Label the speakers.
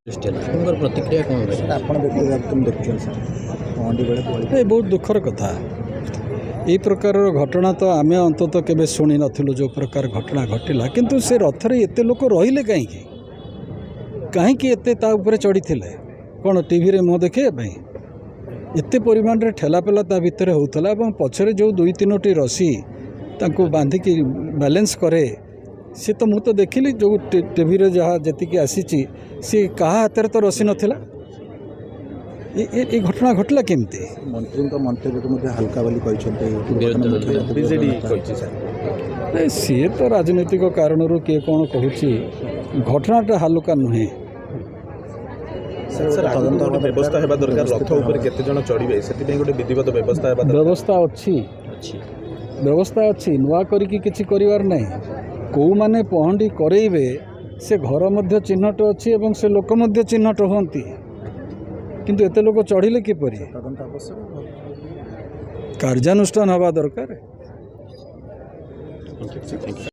Speaker 1: प्रतिक्रिया कौन रही
Speaker 2: आपण व्यक्तिगत देखुन सर पहंडी बेले
Speaker 3: बहुत दुखर कथा ये प्रकार घटना तो आम अंतत केवे शुणी नथिलु जो प्रकार घटना घटिला किंतु से रथरे एते लोक रहिले कहीं कहीं एते ता ऊपर चढ़ी कौन टीवी रे मुँह देखिए एते परिमाण रे ठेलापेला ता भितर होउतला एवं पछरे जो 2-3टी रसी तांको बांधिकी बैलेंस करे सी तो मुझे देखिली जो टीवी रे जहाँ जी आसी सी क्या हाथ तो रसी नाला ये घटना घटला केमती
Speaker 2: मंत्री मंतव्य को हल्का बोली
Speaker 3: सी तो राजनीतिक कारण किए कौन कहूँ घटनाटा हालुका नुहे
Speaker 4: व्यवस्था हेबा दरकार रथ ऊपर केते जण चढ़िबे सेति पे गोटे विधिवत व्यवस्था हेबा
Speaker 3: व्यवस्था अच्छी नुआ करिकी किछि करिवार नै को माने पहंडी करेइबे से घर मध्य चिन्हट अच्छी एवं से लोक मध्य चिन्हट होती किंतु एते लोक चढ़िले किपरि कार्यानुष्ठान हवा दरकार।